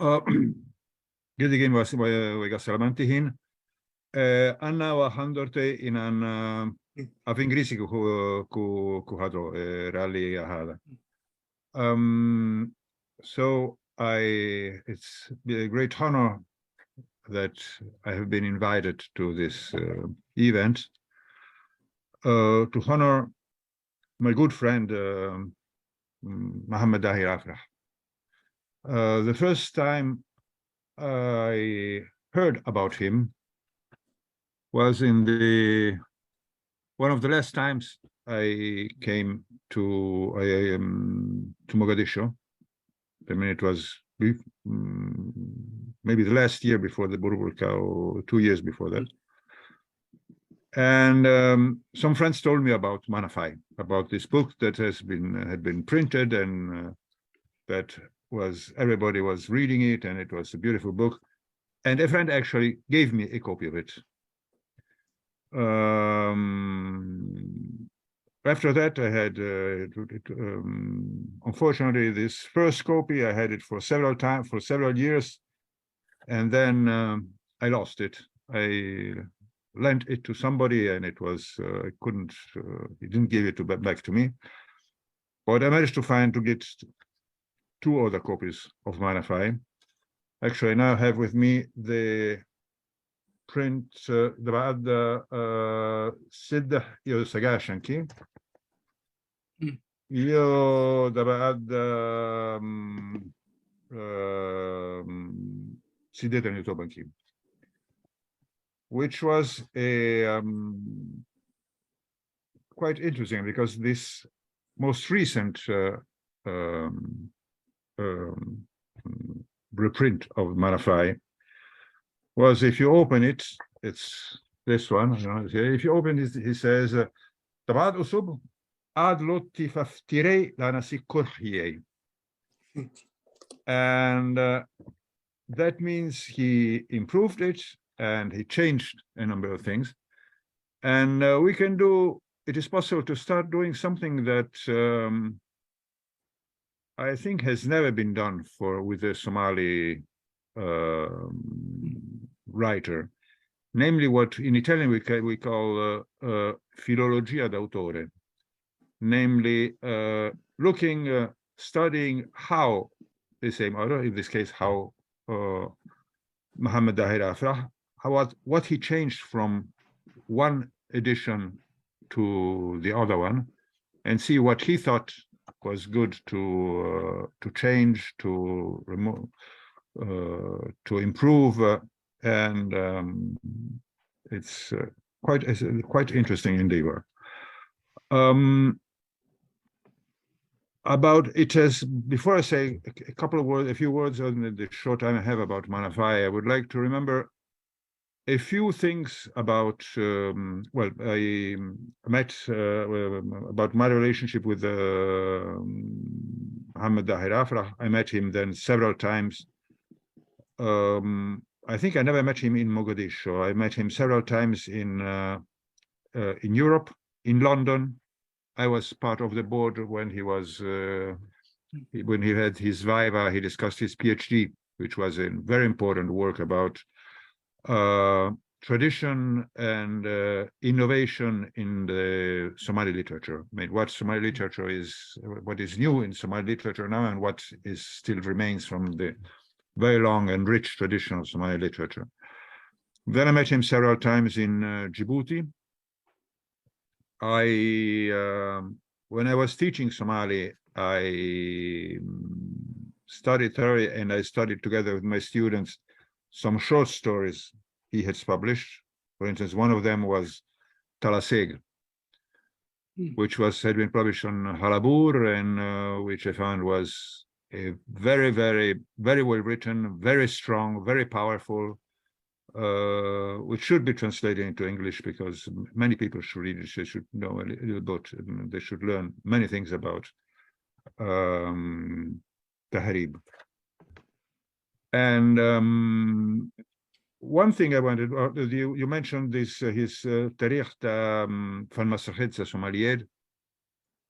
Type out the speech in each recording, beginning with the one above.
Gidigin was salamantihin. Anna wa handorte in an Afingrissi ku hadro rally hada. So it's a great honor that I have been invited to this event to honor my good friend Mohammed Dahir Afrah. The first time I heard about him was in one of the last times I came to Mogadishu. I mean, it was maybe the last year before the Burburka, or 2 years before that. And some friends told me about Maana-Faay, about this book that had been printed, and that everybody was reading it, and it was a beautiful book. And a friend actually gave me a copy of it. After that, I had, unfortunately, this first copy, I had it for several years, and then I lost it. I lent it to somebody, and it was, he didn't give it back to me. But I managed to get 2 other copies of Maana-Faay. Actually, I now have with me the print, بعد 6 سجاشنكي io da بعد سيدة نيوتوبانكي, which was quite interesting, because this most recent reprint of Maana-Faay was, if you open it, it's this one. If you open it, he says, "Tabad usub ad lotti faftirei lanasi kurhiyei," and that means he improved it and he changed a number of things. And it is possible to start doing something that I think has never been done with a Somali writer, namely what in Italian we call filologia d'autore, namely studying how the same author, in this case, how Mohammed Dahir Afrah, what he changed from one edition to the other one, and see what he thought was good to change, to remove, to improve, and it's quite interesting endeavor. About it has, before I say a few words on the short time I have about Maana-Faay, I would like to remember a few things about, well, I met about my relationship with Mohammed Dahir Afrah. I met him then several times. I think I never met him in Mogadishu. I met him several times in Europe, in London. I was part of the board when he was when he had his viva. He discussed his PhD, which was a very important work about tradition and innovation in the Somali literature. I mean, what Somali literature is, what is new in Somali literature now, and what still remains from the very long and rich tradition of Somali literature. Then I met him several times in Djibouti. When I was teaching Somali, I studied thoroughly, and I studied together with my students some short stories he has published. For instance, one of them was Talaseg, which had been published on Halabur, and which I found was a very, very, very well written, very strong, very powerful, which should be translated into English, because many people should read it. They should know a little bit. They should learn many things about Tahrib. And one thing I wanted, you mentioned this, his Tarikh Fan Masrahet Somaliyed,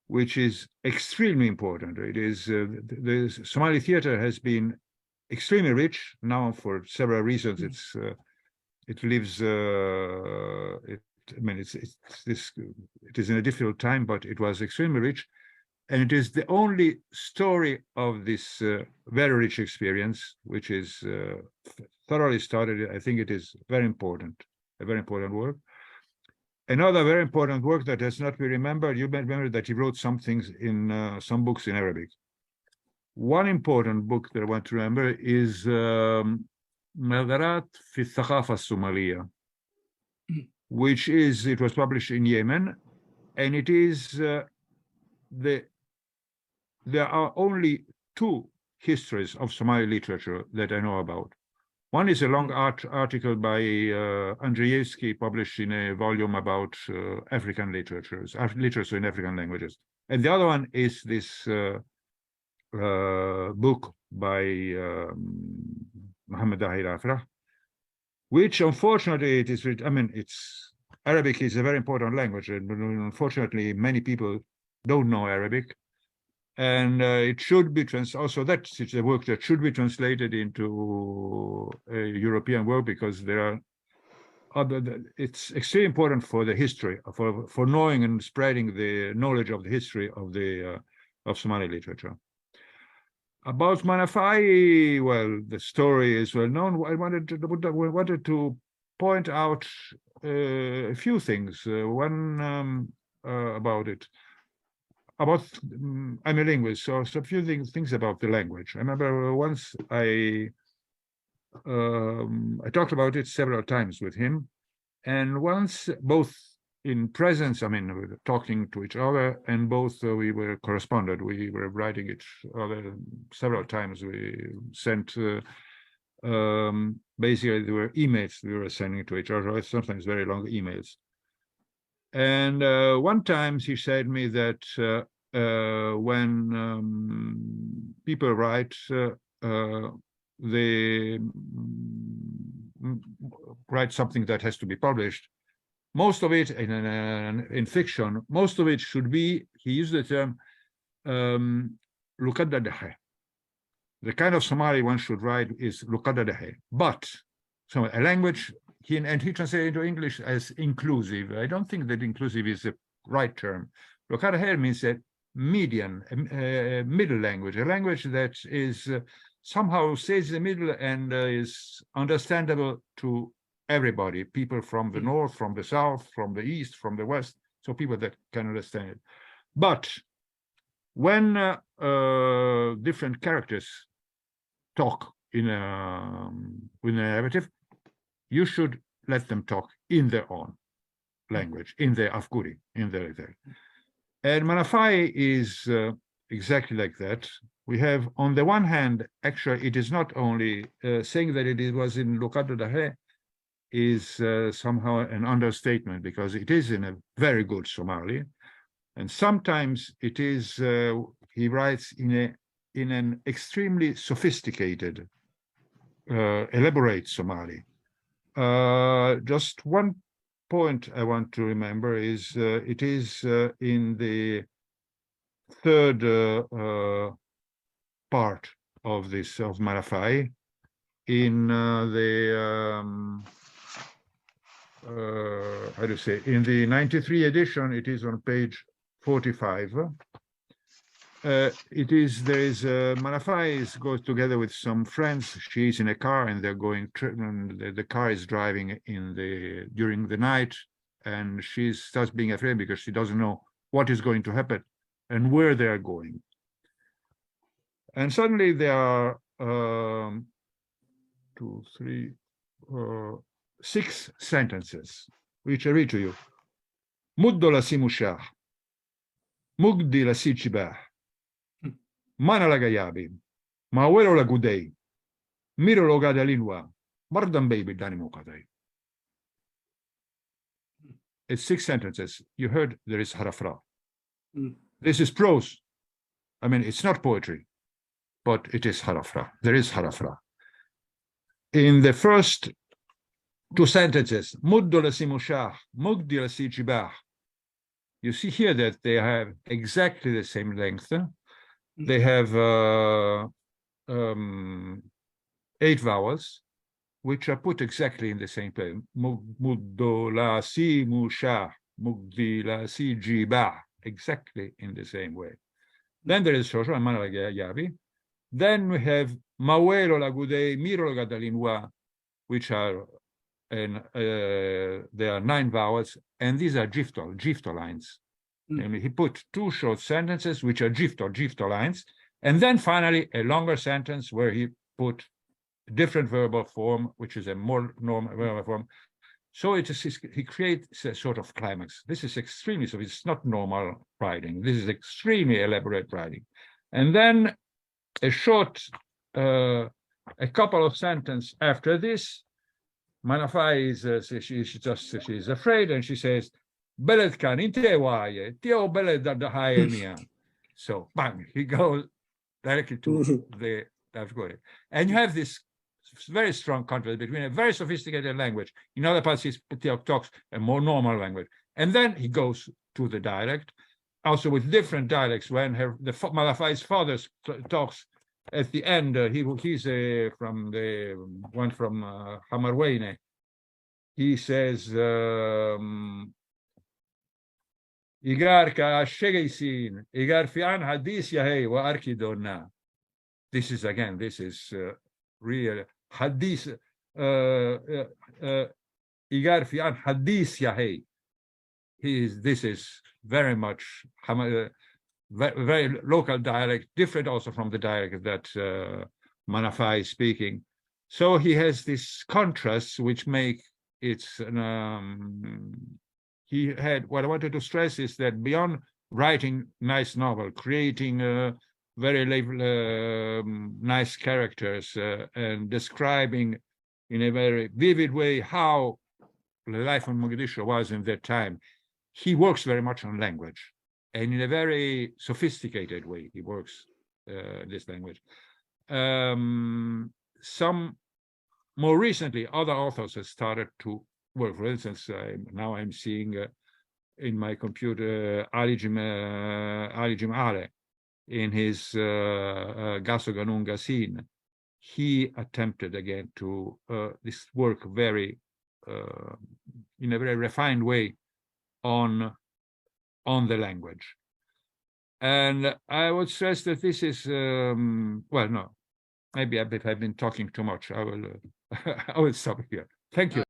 which is extremely important. It is the Somali theater has been extremely rich. Now, for several reasons, it lives. I mean, it is in a difficult time, but it was extremely rich, and it is the only story of this very rich experience, which is thoroughly studied. I think it is very important, a very important work. Another very important work that has not been remembered, you may remember that he wrote some things in some books in Arabic. One important book that I want to remember is Madarat fi Thaqafa Somalia, which it was published in Yemen, and it is there are only two histories of Somali literature that I know about. One is a long article by Andrzejewski, published in a volume about African literature in African languages. And the other one is this book by Mohammed Dahir Afrah, which unfortunately it is, I mean, Arabic is a very important language, and unfortunately many people don't know Arabic. And it should be also that's a work that should be translated into a European work, because there are it's extremely important for the history, for knowing and spreading the knowledge of the history of Somali literature. About Maana-Faay, well, the story is well known. I wanted to point out a few things. One about it. I'm a linguist, so a few things about the language. I remember once I talked about it several times with him, and once both in presence, I mean, we were talking to each other, and both we were corresponded. We were writing each other several times. We sent basically there were emails we were sending to each other, sometimes very long emails. And one time he said me that when people write, they write something that has to be published. Most of it in fiction, most of it should be, he used the term, lukadda dahe. The kind of Somali one should write is lukadda dahe. But so a language, he translated into English as inclusive. I don't think that inclusive is the right term. Lukadda dahe means that median, middle language, a language that is somehow stays in the middle and is understandable to everybody, people from the north, from the south, from the east, from the west, so people that can understand it. But when different characters talk with a narrative, you should let them talk in their own language, in their Afghuri, in their. And Maana-Faay is exactly like that. We have, on the one hand, actually, it is not only saying that it was in Lukadda dahe is somehow an understatement, because it is in a very good Somali, and sometimes it is he writes in an extremely sophisticated, elaborate Somali. Just one point I want to remember is it is in the third part of this of Maana-Faay, in how do you say, in the 93 edition, it is on page 45. There is Maana-Faay goes together with some friends. She's in a car and they're going, and the car is driving during the night, and she starts being afraid because she doesn't know what is going to happen and where they are going. And suddenly there are 6 sentences, which I read to you. Muddo la simushah, mugdi la sichibah, mana la gayabi, mawelo la gudei, miro lo gadalinwa, mardan baby danimo kadai. It's 6 sentences. You heard there is harafra. This is prose. I mean, it's not poetry, but it is harafra. There is harafra. In the first 2 sentences, muddo la simushah, mugdi la sichibah. You see here that they have exactly the same length. They have 8 vowels, which are put exactly in the same place. Muddo la si musha, mugdi la si jiba, exactly in the same way. Then there is Shosho and Manala. Then we have Mawelo Lagudei, Miro Gadalinwa, which are there are 9 vowels, and these are gifto lines. And he put 2 short sentences, which are gifto lines, and then finally a longer sentence where he put different verbal form, which is a more normal verbal form. So he creates a sort of climax. This is extremely, so it's not normal writing. This is extremely elaborate writing. And then a short, a couple of sentences after this, Maana-Faay she's afraid, and she says, "Beled kan inte waye, tio beled da haye mia." So bang, he goes directly to the Afghani. And you have this very strong contrast between a very sophisticated language. In other parts, he talks a more normal language. And then he goes to the dialect, also with different dialects. When Maana-Faay's father talks at the end, he's from the one from Hamarweyne. He says, Igar ka shegeisin, Igar fian hadis yahei wa arkidona. This is real hadith. Igar fian hadis yahei. This is very much very local dialect, different also from the dialect that Maana-Faay is speaking. So he has this contrast which make it. He had, what I wanted to stress is that beyond writing nice novel, creating very nice characters and describing in a very vivid way how the life in Mogadishu was in that time, he works very much on language, and in a very sophisticated way he works this language. Some more recently, other authors have started to work. For instance, now I'm seeing in my computer Ali Jim Ale in his Gaso Ganunga scene. He attempted again to this work very in a very refined way on the language. And I would stress that this is well, no, maybe I've been talking too much. I will I will stop here. Thank you.